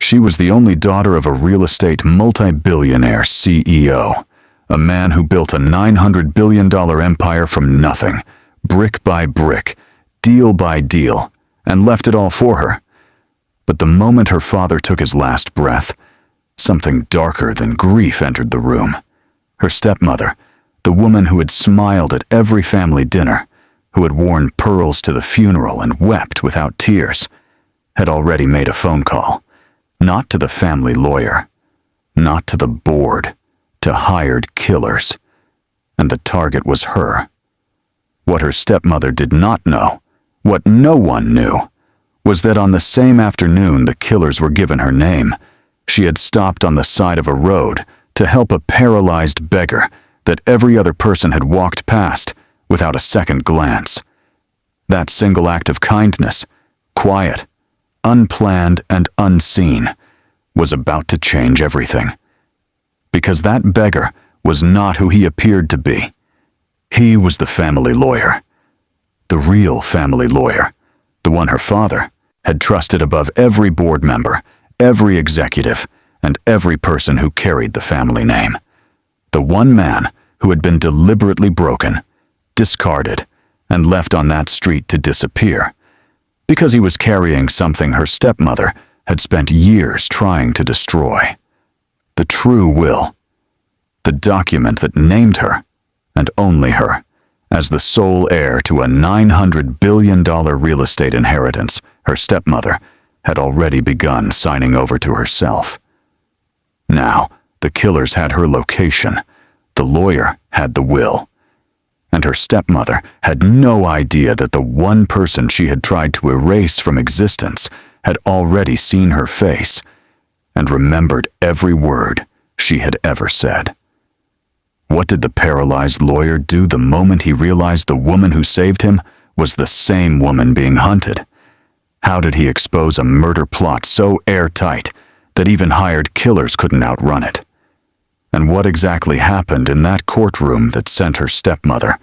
She was the only daughter of a real estate multi-billionaire CEO, a man who built a $900 billion empire from nothing, brick by brick, deal by deal, and left it all for her. But the moment her father took his last breath, something darker than grief entered the room. Her stepmother, the woman who had smiled at every family dinner, who had worn pearls to the funeral and wept without tears, had already made a phone call. Not to the family lawyer, not to the board, to hired killers. And the target was her. What her stepmother did not know, what no one knew, was that on the same afternoon the killers were given her name, she had stopped on the side of a road to help a paralyzed beggar that every other person had walked past without a second glance. That single act of kindness, quiet, unplanned and unseen, was about to change everything. Because that beggar was not who he appeared to be. He was the family lawyer. The real family lawyer. The one her father had trusted above every board member, every executive, and every person who carried the family name. The one man who had been deliberately broken, discarded, and left on that street to disappear, because he was carrying something her stepmother had spent years trying to destroy. The true will. The document that named her, and only her, as the sole heir to a $900 billion real estate inheritance her stepmother had already begun signing over to herself. Now, the killers had her location. The lawyer had the will. And her stepmother had no idea that the one person she had tried to erase from existence had already seen her face and remembered every word she had ever said. What did the paralyzed lawyer do the moment he realized the woman who saved him was the same woman being hunted? How did he expose a murder plot so airtight that even hired killers couldn't outrun it? And what exactly happened in that courtroom that sent her stepmother,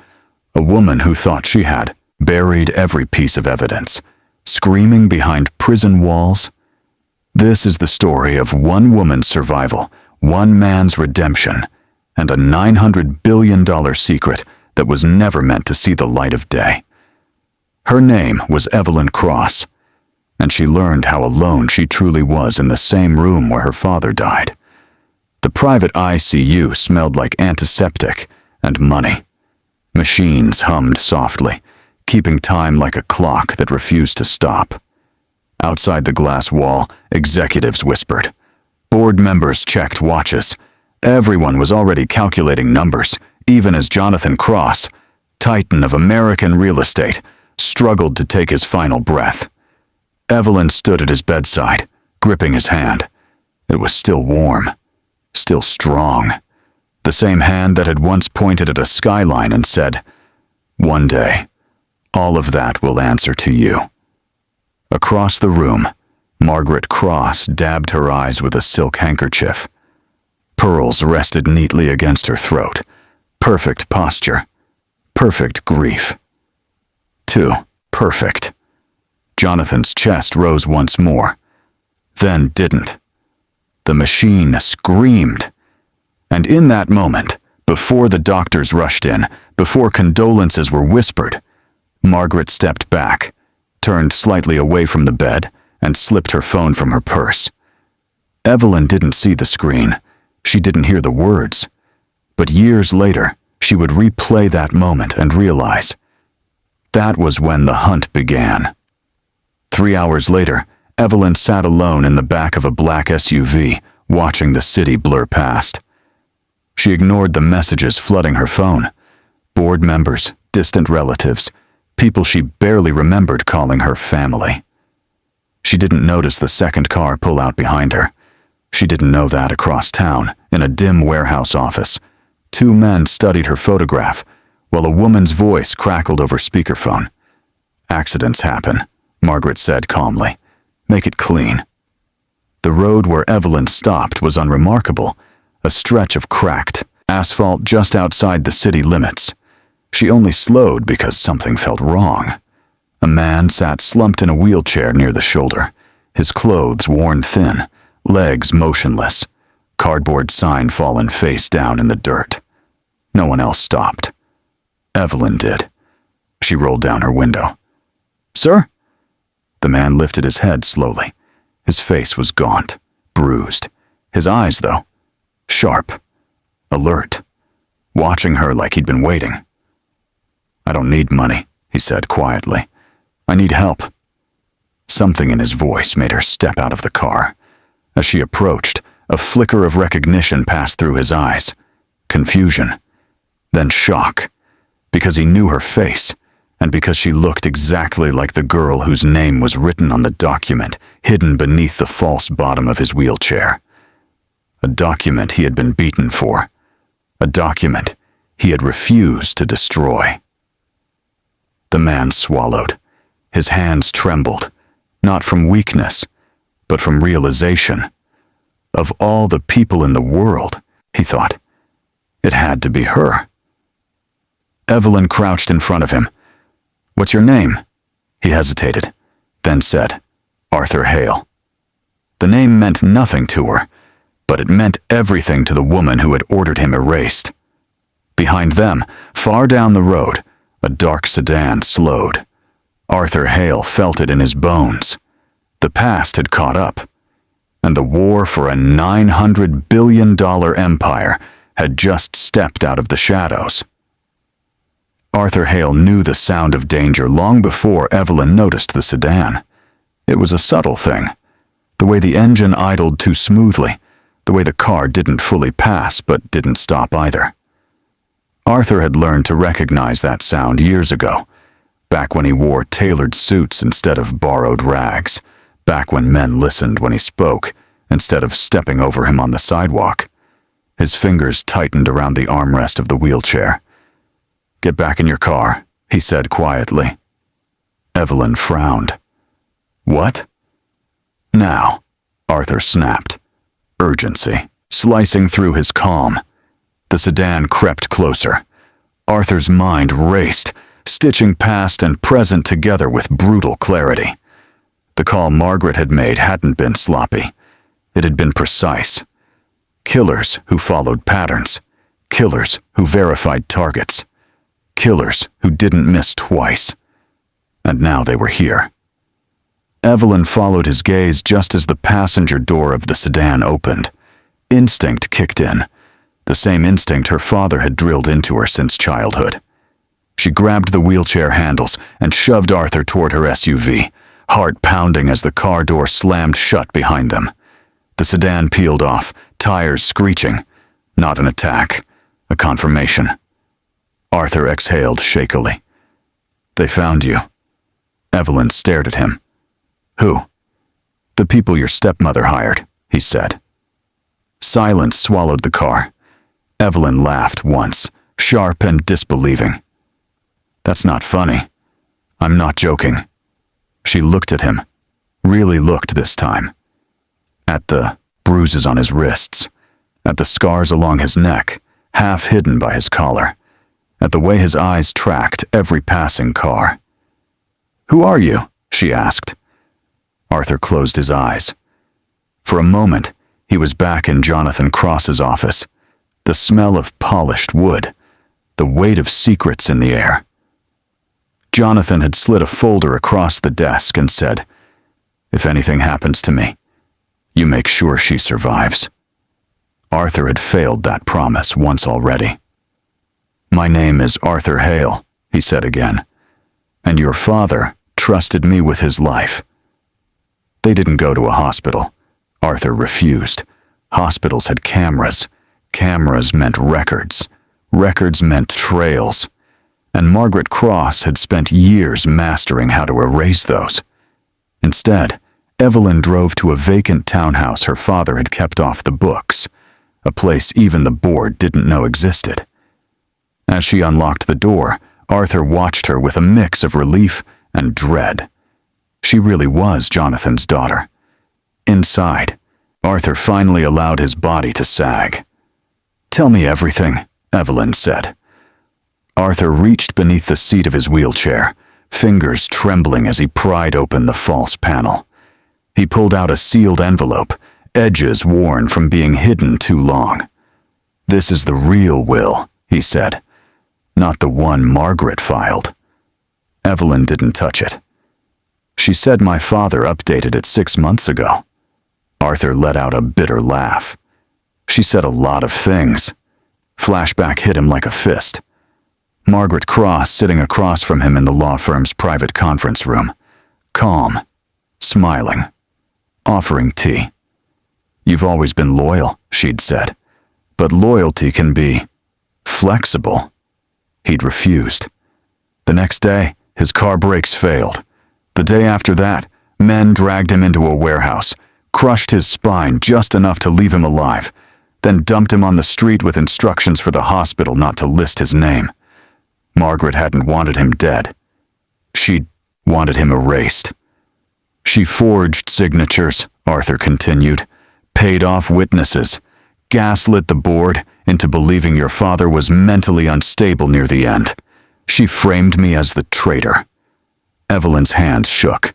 a woman who thought she had buried every piece of evidence, screaming behind prison walls? This is the story of one woman's survival, one man's redemption, and a $900 billion secret that was never meant to see the light of day. Her name was Evelyn Cross, and she learned how alone she truly was in the same room where her father died. The private ICU smelled like antiseptic and money. Machines hummed softly, keeping time like a clock that refused to stop. Outside the glass wall, executives whispered. Board members checked watches. Everyone was already calculating numbers, even as Jonathan Cross, titan of American real estate, struggled to take his final breath. Evelyn stood at his bedside, gripping his hand. It was still warm, still strong. The same hand that had once pointed at a skyline and said, "One day, all of that will answer to you." Across the room, Margaret Cross dabbed her eyes with a silk handkerchief. Pearls rested neatly against her throat. Perfect posture. Perfect grief. Too perfect. Jonathan's chest rose once more, then didn't. The machine screamed. And in that moment, before the doctors rushed in, before condolences were whispered, Margaret stepped back, turned slightly away from the bed, and slipped her phone from her purse. Evelyn didn't see the screen. She didn't hear the words. But years later, she would replay that moment and realize that was when the hunt began. 3 hours later, Evelyn sat alone in the back of a black SUV, watching the city blur past. She ignored the messages flooding her phone. Board members, distant relatives, people she barely remembered calling her family. She didn't notice the second car pull out behind her. She didn't know that across town, in a dim warehouse office, 2 men studied her photograph, while a woman's voice crackled over speakerphone. "Accidents happen," Margaret said calmly. "Make it clean." The road where Evelyn stopped was unremarkable, a stretch of cracked asphalt just outside the city limits. She only slowed because something felt wrong. A man sat slumped in a wheelchair near the shoulder, his clothes worn thin, legs motionless, cardboard sign fallen face down in the dirt. No one else stopped. Evelyn did. She rolled down her window. "Sir?" The man lifted his head slowly. His face was gaunt, bruised. His eyes, though, sharp, alert, watching her like he'd been waiting. "I don't need money," he said quietly. "I need help." Something in his voice made her step out of the car. As she approached, a flicker of recognition passed through his eyes. Confusion, then shock, because he knew her face, and because she looked exactly like the girl whose name was written on the document hidden beneath the false bottom of his wheelchair. A document he had been beaten for. A document he had refused to destroy. The man swallowed. His hands trembled, not from weakness, but from realization. Of all the people in the world, he thought, it had to be her. Evelyn crouched in front of him. "What's your name?" He hesitated, then said, "Arthur Hale." The name meant nothing to her, but it meant everything to the woman who had ordered him erased. Behind them, far down the road, a dark sedan slowed. Arthur Hale felt it in his bones. The past had caught up, and the war for a $900 billion empire had just stepped out of the shadows. Arthur Hale knew the sound of danger long before Evelyn noticed the sedan. It was a subtle thing. The way the engine idled too smoothly, the way the car didn't fully pass but didn't stop either. Arthur had learned to recognize that sound years ago, back when he wore tailored suits instead of borrowed rags, back when men listened when he spoke instead of stepping over him on the sidewalk. His fingers tightened around the armrest of the wheelchair. "Get back in your car," he said quietly. Evelyn frowned. "What?" "Now," Arthur snapped. Urgency, slicing through his calm. The sedan crept closer. Arthur's mind raced, stitching past and present together with brutal clarity. The call Margaret had made hadn't been sloppy. It had been precise. Killers who followed patterns. Killers who verified targets. Killers who didn't miss twice. And now they were here. Evelyn followed his gaze just as the passenger door of the sedan opened. Instinct kicked in, the same instinct her father had drilled into her since childhood. She grabbed the wheelchair handles and shoved Arthur toward her SUV, heart pounding as the car door slammed shut behind them. The sedan peeled off, tires screeching. Not an attack, a confirmation. Arthur exhaled shakily. "They found you." Evelyn stared at him. "Who?" "The people your stepmother hired," he said. Silence swallowed the car. Evelyn laughed once, sharp and disbelieving. "That's not funny. I'm not joking." She looked at him, really looked this time. At the bruises on his wrists, at the scars along his neck, half hidden by his collar, at the way his eyes tracked every passing car. "Who are you?" she asked. Arthur closed his eyes. For a moment, he was back in Jonathan Cross's office. The smell of polished wood, the weight of secrets in the air. Jonathan had slid a folder across the desk and said, "If anything happens to me, you make sure she survives." Arthur had failed that promise once already. "My name is Arthur Hale," he said again, "and your father trusted me with his life." They didn't go to a hospital. Arthur refused. Hospitals had cameras. Cameras meant records. Records meant trails. And Margaret Cross had spent years mastering how to erase those. Instead, Evelyn drove to a vacant townhouse her father had kept off the books, a place even the board didn't know existed. As she unlocked the door, Arthur watched her with a mix of relief and dread. She really was Jonathan's daughter. Inside, Arthur finally allowed his body to sag. "Tell me everything," Evelyn said. Arthur reached beneath the seat of his wheelchair, fingers trembling as he pried open the false panel. He pulled out a sealed envelope, edges worn from being hidden too long. "This is the real will," he said, "not the one Margaret filed." Evelyn didn't touch it. "She said my father updated it 6 months ago." Arthur let out a bitter laugh. "She said a lot of things." Flashback hit him like a fist. Margaret Cross sitting across from him in the law firm's private conference room, calm, smiling, offering tea. "You've always been loyal," she'd said, "but loyalty can be flexible." He'd refused. The next day, his car brakes failed. The day after that, men dragged him into a warehouse, crushed his spine just enough to leave him alive, then dumped him on the street with instructions for the hospital not to list his name. Margaret hadn't wanted him dead. She wanted him erased. "She forged signatures," Arthur continued, "paid off witnesses, gaslit the board into believing your father was mentally unstable near the end. She framed me as the traitor." Evelyn's hands shook.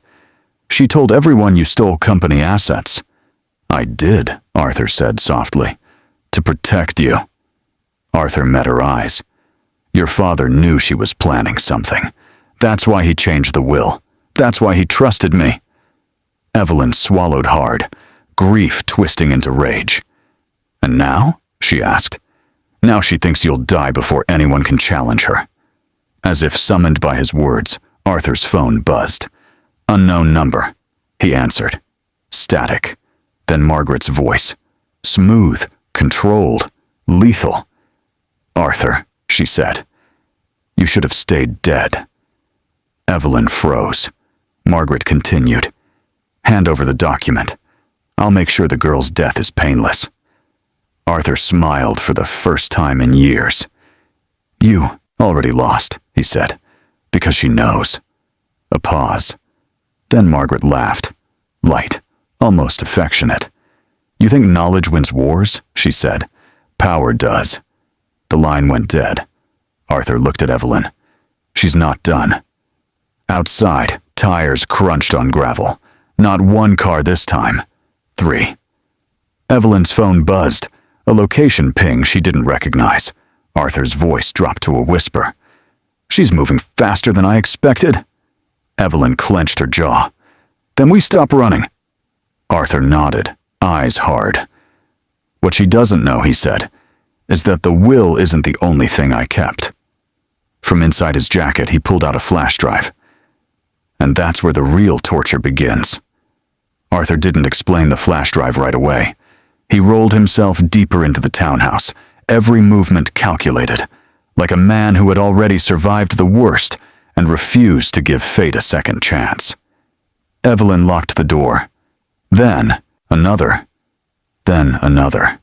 "She told everyone you stole company assets." "I did," Arthur said softly, "to protect you." Arthur met her eyes. "Your father knew she was planning something. That's why he changed the will. That's why he trusted me." Evelyn swallowed hard, grief twisting into rage. "And now?" she asked. "Now she thinks you'll die before anyone can challenge her." As if summoned by his words, Arthur's phone buzzed. "Unknown number," he answered. Static. Then Margaret's voice. Smooth, controlled, lethal. "Arthur," she said, "you should have stayed dead." Evelyn froze. Margaret continued. "Hand over the document. I'll make sure the girl's death is painless." Arthur smiled for the first time in years. "You already lost," he said, "because she knows." A pause. Then Margaret laughed, light, almost affectionate. "You think knowledge wins wars?" she said. "Power does." The line went dead. Arthur looked at Evelyn. "She's not done." Outside, tires crunched on gravel. Not one car this time. 3. Evelyn's phone buzzed, a location ping she didn't recognize. Arthur's voice dropped to a whisper. "She's moving faster than I expected." Evelyn clenched her jaw. "Then we stop running." Arthur nodded, eyes hard. "What she doesn't know," he said, "is that the will isn't the only thing I kept." From inside his jacket, he pulled out a flash drive. "And that's where the real torture begins." Arthur didn't explain the flash drive right away. He rolled himself deeper into the townhouse, every movement calculated, like a man who had already survived the worst and refused to give fate a second chance. Evelyn locked the door. Then another. Then another.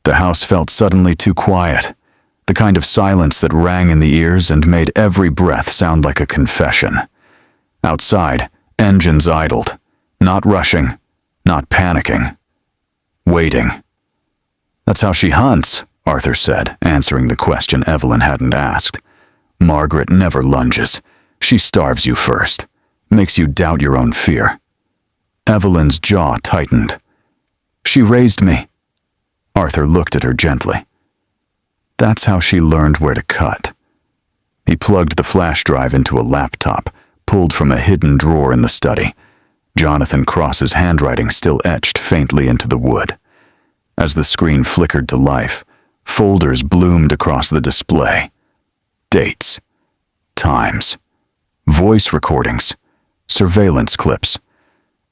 The house felt suddenly too quiet, the kind of silence that rang in the ears and made every breath sound like a confession. Outside, engines idled, not rushing, not panicking. Waiting. "That's how she hunts," Arthur said, answering the question Evelyn hadn't asked. "Margaret never lunges. She starves you first, makes you doubt your own fear." Evelyn's jaw tightened. "She raised me." Arthur looked at her gently. That's how she learned where to cut. He plugged the flash drive into a laptop, pulled from a hidden drawer in the study. Jonathan Cross's handwriting still etched faintly into the wood. As the screen flickered to life, folders bloomed across the display. Dates, times, voice recordings, surveillance clips,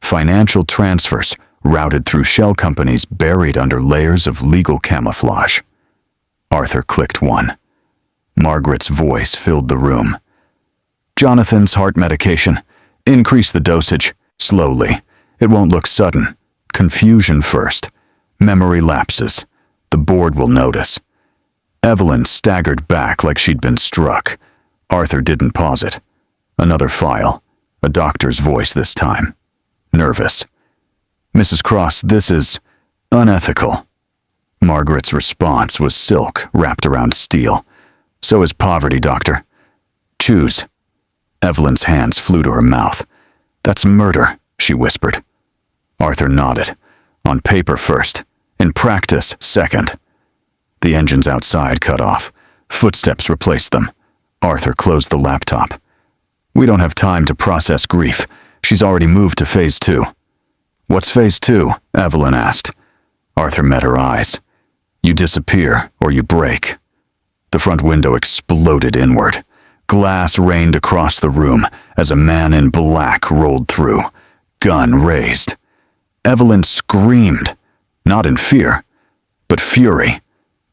financial transfers routed through shell companies buried under layers of legal camouflage. Arthur clicked one. Margaret's voice filled the room. "Jonathan's heart medication. Increase the dosage. Slowly. It won't look sudden. Confusion first. Memory lapses. The board will notice." Evelyn staggered back like she'd been struck. Arthur didn't pause it. Another file. A doctor's voice this time. Nervous. "Mrs. Cross, this is unethical." Margaret's response was silk wrapped around steel. "So is poverty, doctor. Choose." Evelyn's hands flew to her mouth. "That's murder," she whispered. Arthur nodded. on paper first, in practice second. The engines outside cut off. Footsteps replaced them. Arthur closed the laptop. We don't have time to process grief. She's already moved to phase 2. What's phase 2? Evelyn asked. Arthur met her eyes. You disappear or you break. The front window exploded inward. Glass rained across the room as a man in black rolled through, gun raised. Evelyn screamed, not in fear, but fury,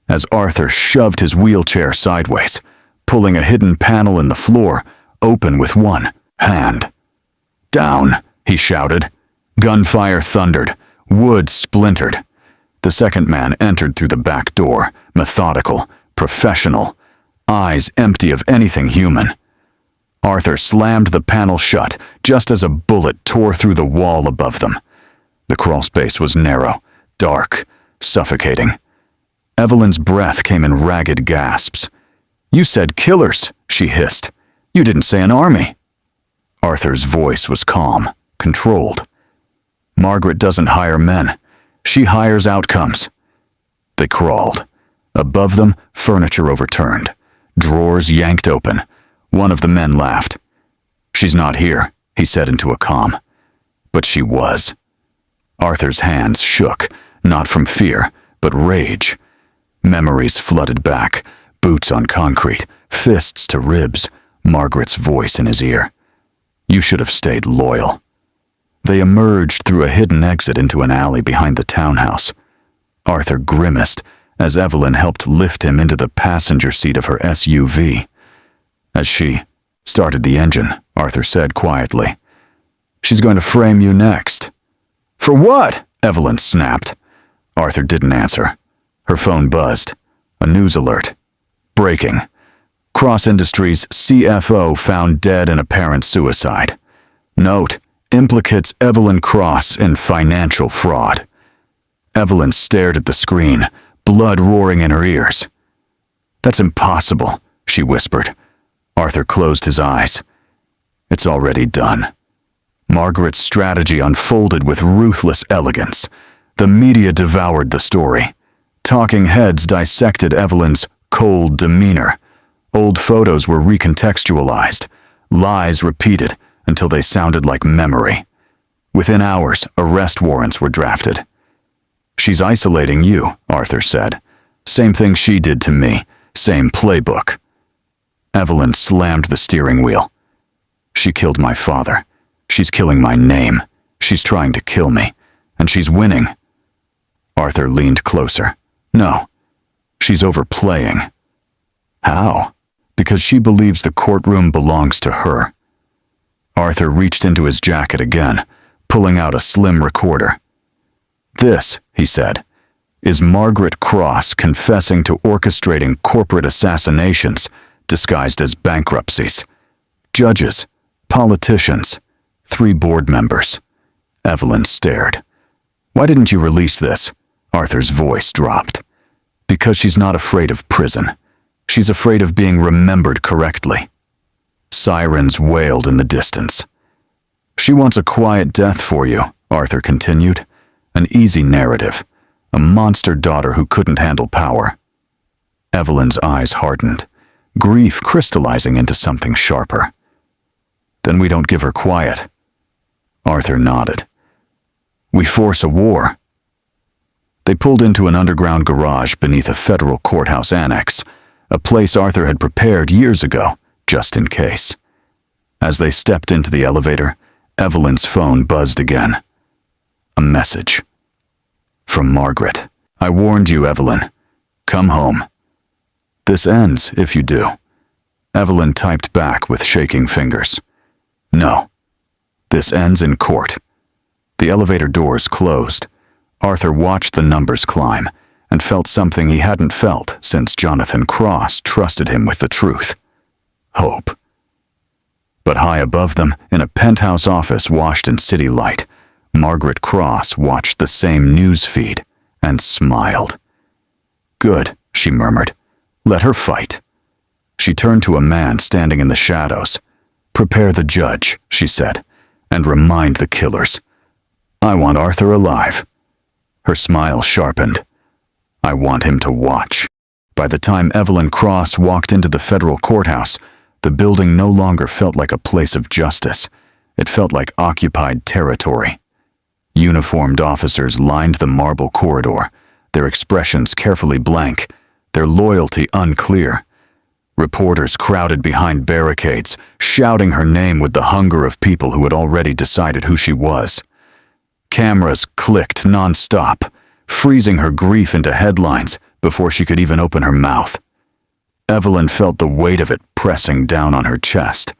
as Arthur shoved his wheelchair sideways, pulling a hidden panel in the floor open with one hand. Down, he shouted. Gunfire thundered. Wood splintered. The second man entered through the back door, methodical, professional, eyes empty of anything human. Arthur slammed the panel shut just as a bullet tore through the wall above them. The crawlspace was narrow, dark, suffocating. Evelyn's breath came in ragged gasps. You said killers, she hissed. You didn't say an army. Arthur's voice was calm, controlled. Margaret doesn't hire men. She hires outcomes. They crawled. Above them, furniture overturned. Drawers yanked open. One of the men laughed. She's not here, he said into a calm. But she was. Arthur's hands shook, not from fear, but rage. Memories flooded back, boots on concrete, fists to ribs, Margaret's voice in his ear. You should have stayed loyal. They emerged through a hidden exit into an alley behind the townhouse. Arthur grimaced as Evelyn helped lift him into the passenger seat of her SUV. As she started the engine, Arthur said quietly, She's going to frame you next. For what? Evelyn snapped. Arthur didn't answer. Her phone buzzed. A news alert. Breaking. Cross Industries CFO found dead in apparent suicide. Note, implicates Evelyn Cross in financial fraud. Evelyn stared at the screen, blood roaring in her ears. That's impossible, she whispered. Arthur closed his eyes. It's already done. Margaret's strategy unfolded with ruthless elegance. The media devoured the story. Talking heads dissected Evelyn's cold demeanor. Old photos were recontextualized, lies repeated until they sounded like memory. Within hours, arrest warrants were drafted. She's isolating you, Arthur said. Same thing she did to me, same playbook. Evelyn slammed the steering wheel. She killed my father. She's killing my name. She's trying to kill me. And she's winning. Arthur leaned closer. No, she's overplaying. How? Because she believes the courtroom belongs to her. Arthur reached into his jacket again, pulling out a slim recorder. This, he said, is Margaret Cross confessing to orchestrating corporate assassinations disguised as bankruptcies. Judges, politicians, 3 board members. Evelyn stared. Why didn't you release this? Arthur's voice dropped. Because she's not afraid of prison. She's afraid of being remembered correctly. Sirens wailed in the distance. She wants a quiet death for you, Arthur continued. An easy narrative. A monster daughter who couldn't handle power. Evelyn's eyes hardened, grief crystallizing into something sharper. Then we don't give her quiet. Arthur nodded. We force a war. They pulled into an underground garage beneath a federal courthouse annex, a place Arthur had prepared years ago, just in case. As they stepped into the elevator, Evelyn's phone buzzed again. A message. From Margaret. I warned you, Evelyn. Come home. This ends if you do. Evelyn typed back with shaking fingers. No. This ends in court. The elevator doors closed. Arthur watched the numbers climb and felt something he hadn't felt since Jonathan Cross trusted him with the truth. Hope. But high above them, in a penthouse office washed in city light, Margaret Cross watched the same news feed and smiled. Good, she murmured. Let her fight. She turned to a man standing in the shadows. Prepare the judge, she said, and remind the killers. I want Arthur alive. Her smile sharpened. I want him to watch. By the time Evelyn Cross walked into the federal courthouse, the building no longer felt like a place of justice. It felt like occupied territory. Uniformed officers lined the marble corridor, their expressions carefully blank, their loyalty unclear. Reporters crowded behind barricades, shouting her name with the hunger of people who had already decided who she was. Cameras clicked non-stop, freezing her grief into headlines before she could even open her mouth. Evelyn felt the weight of it pressing down on her chest.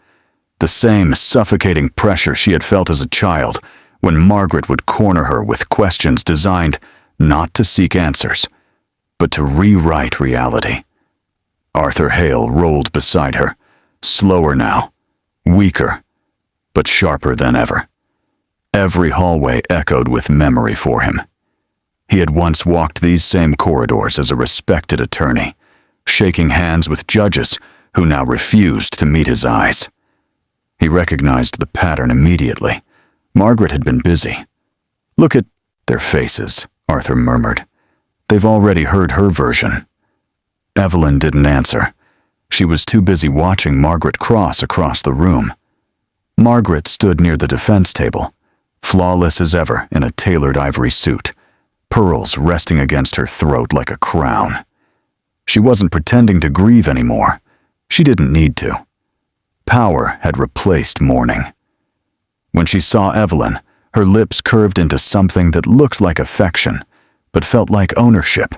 The same suffocating pressure she had felt as a child when Margaret would corner her with questions designed not to seek answers, but to rewrite reality. Arthur Hale rolled beside her, slower now, weaker, but sharper than ever. Every hallway echoed with memory for him. He had once walked these same corridors as a respected attorney, shaking hands with judges who now refused to meet his eyes. He recognized the pattern immediately. Margaret had been busy. "Look at their faces," Arthur murmured. "They've already heard her version." Evelyn didn't answer. She was too busy watching Margaret Cross across the room. Margaret stood near the defense table, flawless as ever in a tailored ivory suit, pearls resting against her throat like a crown. She wasn't pretending to grieve anymore. She didn't need to. Power had replaced mourning. When she saw Evelyn, her lips curved into something that looked like affection, but felt like ownership.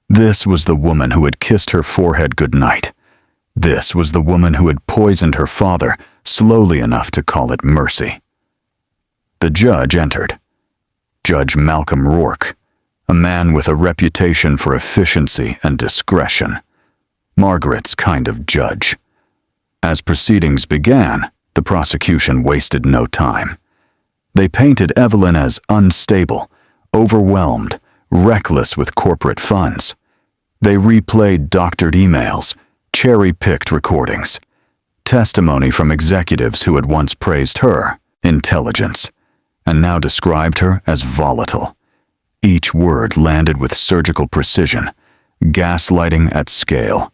This was the woman who had kissed her forehead goodnight. This was the woman who had poisoned her father slowly enough to call it mercy. The judge entered. Judge Malcolm Rourke, a man with a reputation for efficiency and discretion. Margaret's kind of judge. As proceedings began, the prosecution wasted no time. They painted Evelyn as unstable, overwhelmed, reckless with corporate funds. They replayed doctored emails, cherry-picked recordings, testimony from executives who had once praised her intelligence, and now described her as volatile. Each word landed with surgical precision, gaslighting at scale.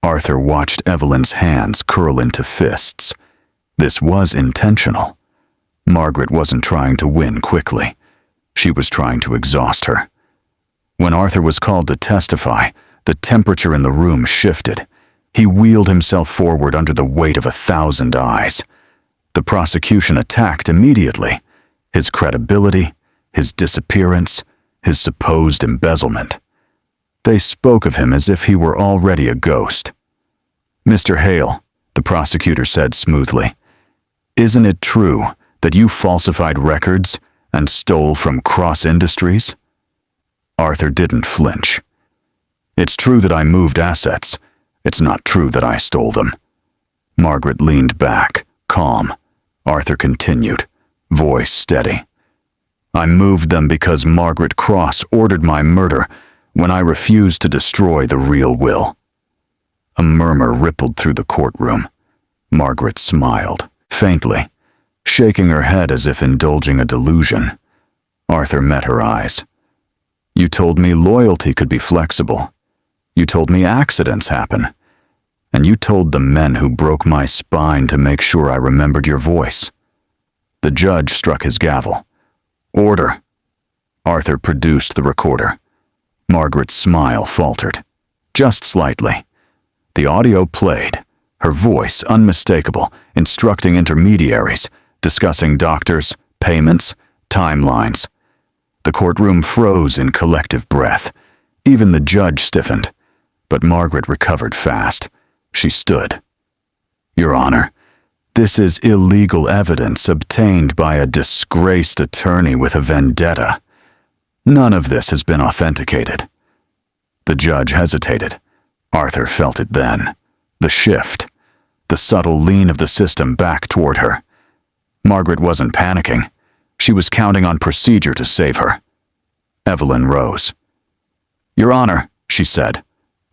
Arthur watched Evelyn's hands curl into fists. This was intentional. Margaret wasn't trying to win quickly. She was trying to exhaust her. When Arthur was called to testify, the temperature in the room shifted. He wheeled himself forward under the weight of 1,000 eyes. The prosecution attacked immediately. His credibility, his disappearance, his supposed embezzlement. They spoke of him as if he were already a ghost. "Mr. Hale," the prosecutor said smoothly, "isn't it true that you falsified records and stole from Cross Industries?" Arthur didn't flinch. "It's true that I moved assets. It's not true that I stole them." Margaret leaned back, calm. Arthur continued, voice steady. "I moved them because Margaret Cross ordered my murder when I refused to destroy the real will." A murmur rippled through the courtroom. Margaret smiled, faintly, shaking her head as if indulging a delusion. Arthur met her eyes. "You told me loyalty could be flexible. You told me accidents happen. And you told the men who broke my spine to make sure I remembered your voice." The judge struck his gavel. "Order." Arthur produced the recorder. Margaret's smile faltered, just slightly. The audio played, her voice unmistakable, instructing intermediaries, discussing doctors, payments, timelines. The courtroom froze in collective breath. Even the judge stiffened. But Margaret recovered fast. She stood. "Your Honor, this is illegal evidence obtained by a disgraced attorney with a vendetta. None of this has been authenticated." The judge hesitated. Arthur felt it then. The shift. The subtle lean of the system back toward her. Margaret wasn't panicking. She was counting on procedure to save her. Evelyn rose. "Your Honor," she said,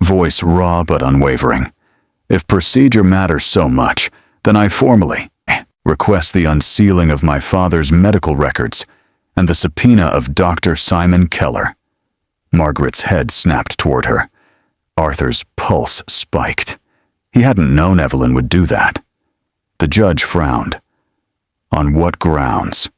voice raw but unwavering, "if procedure matters so much, then I formally request the unsealing of my father's medical records and the subpoena of Dr. Simon Keller. Margaret's head snapped toward her. Arthur's pulse spiked. He hadn't known Evelyn would do that. The judge frowned. On what grounds?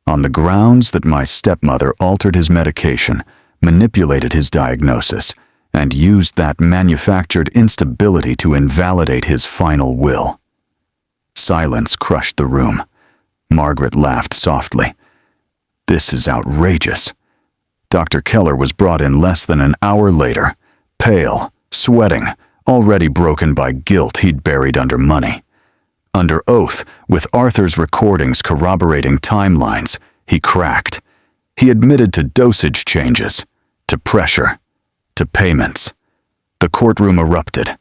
On the grounds that my stepmother altered his medication, manipulated his diagnosis, and used that manufactured instability to invalidate his final will. Silence crushed the room. Margaret laughed softly. This is outrageous. Dr. Keller was brought in less than an hour later, pale, sweating, already broken by guilt he'd buried under money. Under oath, with Arthur's recordings corroborating timelines, he cracked. He admitted to dosage changes, to pressure, to payments. The courtroom erupted.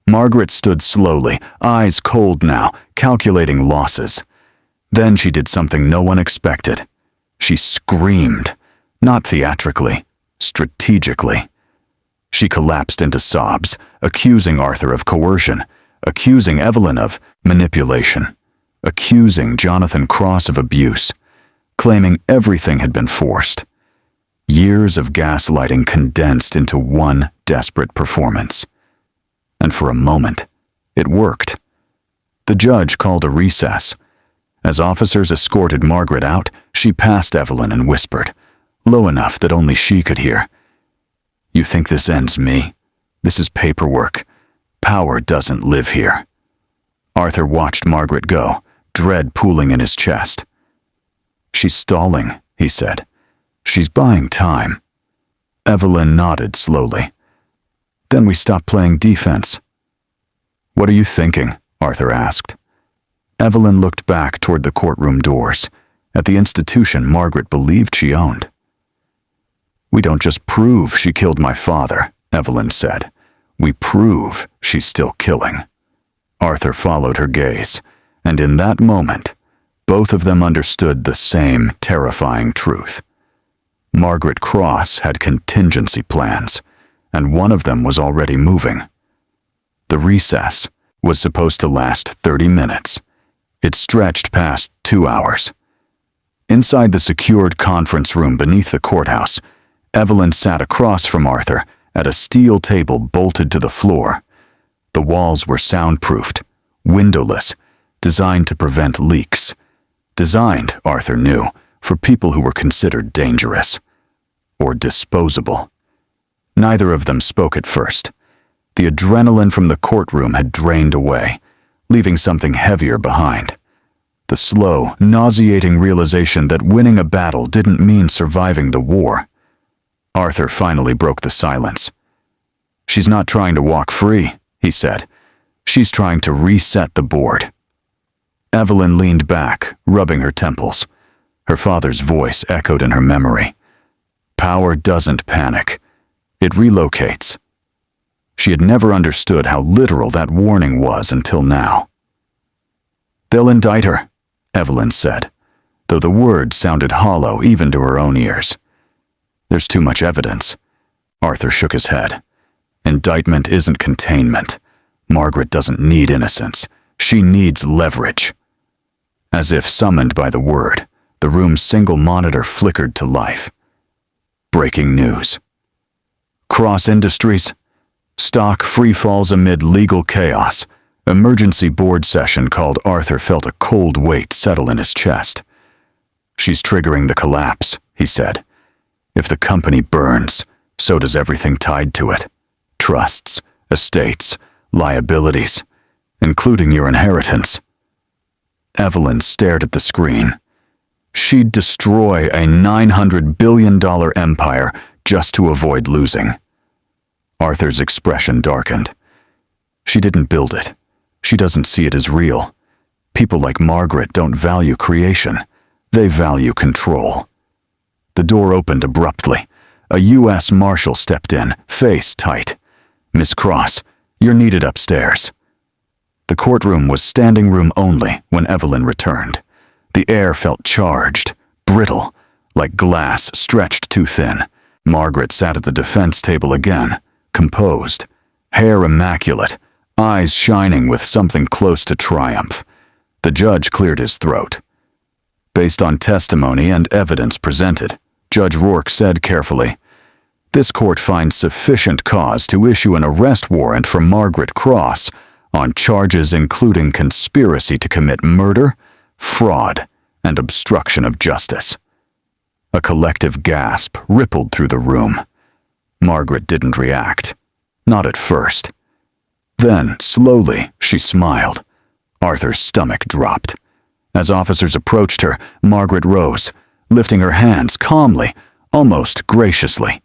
Margaret stood slowly, eyes cold now, calculating losses. Then she did something no one expected. She screamed, not theatrically, strategically. She collapsed into sobs, accusing Arthur of coercion, accusing Evelyn of manipulation, accusing Jonathan Cross of abuse, claiming everything had been forced. Years of gaslighting condensed into one desperate performance. And for a moment, it worked. The judge called a recess. As officers escorted Margaret out, she passed Evelyn and whispered, low enough that only she could hear, "You think this ends me? This is paperwork. Power doesn't live here." Arthur watched Margaret go, dread pooling in his chest. "She's stalling," he said. "She's buying time." Evelyn nodded slowly. "Then we stop playing defense." "What are you thinking?" Arthur asked. Evelyn looked back toward the courtroom doors, at the institution Margaret believed she owned. "We don't just prove she killed my father," Evelyn said. "We prove she's still killing." Arthur followed her gaze, and in that moment, both of them understood the same terrifying truth. Margaret Cross had contingency plans, and one of them was already moving. The recess was supposed to last 30 minutes. It stretched past 2 hours. Inside the secured conference room beneath the courthouse, Evelyn sat across from Arthur at a steel table bolted to the floor. The walls were soundproofed, windowless, designed to prevent leaks. Designed, Arthur knew, for people who were considered dangerous or disposable. Neither of them spoke at first. The adrenaline from the courtroom had drained away, leaving something heavier behind. The slow, nauseating realization that winning a battle didn't mean surviving the war. Arthur finally broke the silence. "She's not trying to walk free," he said. "She's trying to reset the board." Evelyn leaned back, rubbing her temples. Her father's voice echoed in her memory. "Power doesn't panic. It relocates." She had never understood how literal that warning was until now. "They'll indict her," Evelyn said, though the words sounded hollow even to her own ears. "There's too much evidence." Arthur shook his head. "Indictment isn't containment. Margaret doesn't need innocence. She needs leverage." As if summoned by the word, the room's single monitor flickered to life. Breaking news. Cross Industries. Stock free falls amid legal chaos. Emergency board session called. Arthur felt a cold weight settle in his chest. "She's triggering the collapse," he said. "If the company burns, so does everything tied to it. Trusts, estates, liabilities, including your inheritance." Evelyn stared at the screen. She'd destroy a $900 billion empire just to avoid losing. Arthur's expression darkened. "She didn't build it. She doesn't see it as real. People like Margaret don't value creation. They value control." The door opened abruptly. A U.S. Marshal stepped in, face tight. "Miss Cross, you're needed upstairs." The courtroom was standing room only when Evelyn returned. The air felt charged, brittle, like glass stretched too thin. Margaret sat at the defense table again, composed, hair immaculate, eyes shining with something close to triumph. The judge cleared his throat. based on testimony and evidence presented, Judge Rourke said carefully. This court finds sufficient cause to issue an arrest warrant for Margaret Cross on charges including conspiracy to commit murder, fraud, and obstruction of justice. A collective gasp rippled through the room. Margaret didn't react. Not at first. Then, slowly, she smiled. Arthur's stomach dropped. As officers approached her, Margaret rose, lifting her hands calmly, almost graciously.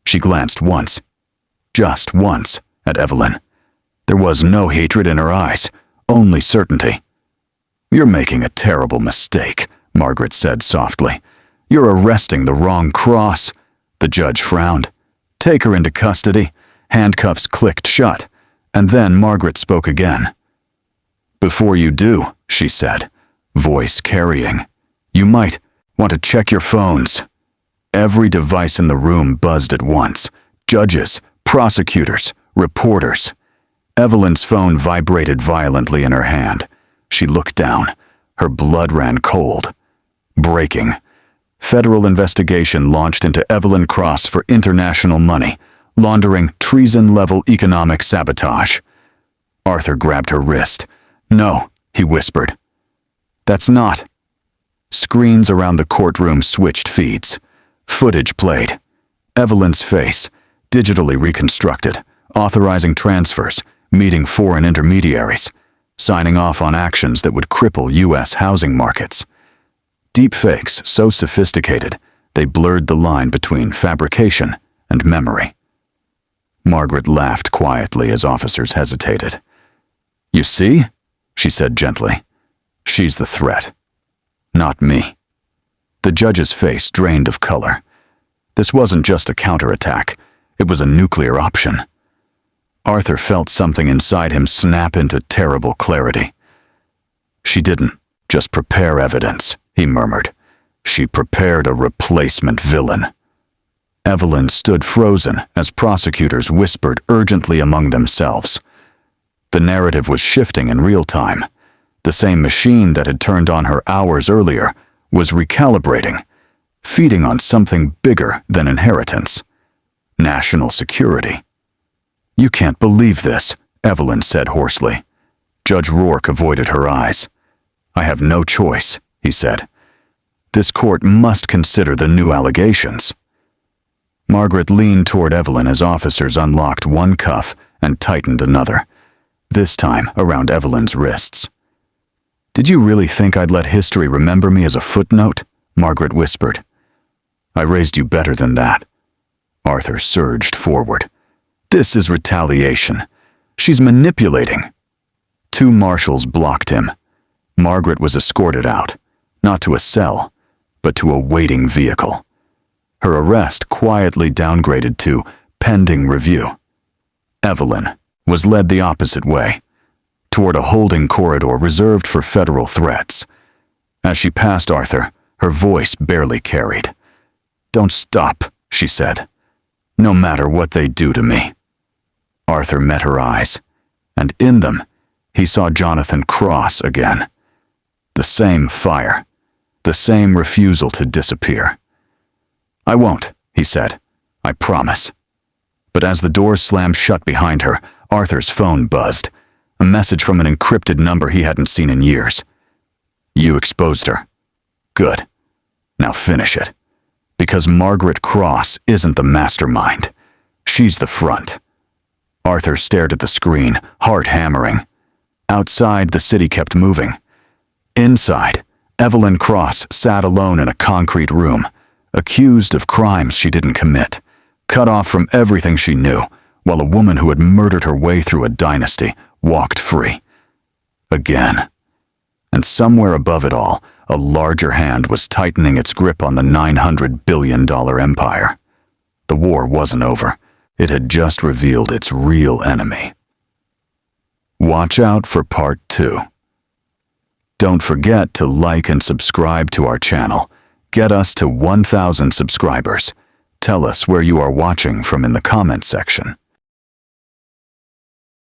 She glanced once, just once, at Evelyn. There was no hatred in her eyes, only certainty. "You're making a terrible mistake," Margaret said softly. "You're arresting the wrong Cross." The judge frowned. "Take her into custody." Handcuffs clicked shut, and then Margaret spoke again. "Before you do," she said, voice carrying, "you might want to check your phones." Every device in the room buzzed at once. Judges, prosecutors, reporters. Evelyn's phone vibrated violently in her hand. She looked down. Her blood ran cold. Breaking. Federal investigation launched into Evelyn Cross for international money, laundering treason-level economic sabotage. Arthur grabbed her wrist. "No," he whispered. "That's not." Screens around the courtroom switched feeds. Footage played. Evelyn's face, digitally reconstructed, authorizing transfers, meeting foreign intermediaries, signing off on actions that would cripple U.S. housing markets. Deepfakes so sophisticated, they blurred the line between fabrication and memory. Margaret laughed quietly as officers hesitated. "You see?" she said gently. "She's the threat, not me." The judge's face drained of color. This wasn't just a counterattack, it was a nuclear option. Arthur felt something inside him snap into terrible clarity. "She didn't just prepare evidence," he murmured. "She prepared a replacement villain." Evelyn stood frozen as prosecutors whispered urgently among themselves. The narrative was shifting in real time. The same machine that had turned on her hours earlier was recalibrating, feeding on something bigger than inheritance. National security. "You can't believe this," Evelyn said hoarsely. Judge Rourke avoided her eyes. "I have no choice," he said. "This court must consider the new allegations." Margaret leaned toward Evelyn as officers unlocked one cuff and tightened another, this time around Evelyn's wrists. "Did you really think I'd let history remember me as a footnote?" Margaret whispered. "I raised you better than that." Arthur surged forward. "This is retaliation. She's manipulating." Two marshals blocked him. Margaret was escorted out, not to a cell, but to a waiting vehicle. Her arrest quietly downgraded to pending review. Evelyn was led the opposite way, toward a holding corridor reserved for federal threats. As she passed Arthur, her voice barely carried. "Don't stop," she said, "no matter what they do to me." Arthur met her eyes, and in them, he saw Jonathan Cross again. The same fire, the same refusal to disappear. "I won't," he said. "I promise." But as the doors slammed shut behind her, Arthur's phone buzzed. A message from an encrypted number he hadn't seen in years. "You exposed her. Good. Now finish it. Because Margaret Cross isn't the mastermind. She's the front." Arthur stared at the screen, heart hammering. Outside, the city kept moving. Inside, Evelyn Cross sat alone in a concrete room, accused of crimes she didn't commit, cut off from everything she knew, while a woman who had murdered her way through a dynasty walked free. Again. And somewhere above it all, a larger hand was tightening its grip on the $900 billion empire. The war wasn't over. It had just revealed its real enemy. Watch out for Part 2. Don't forget to like and subscribe to our channel. Get us to 1,000 subscribers. Tell us where you are watching from in the comment section.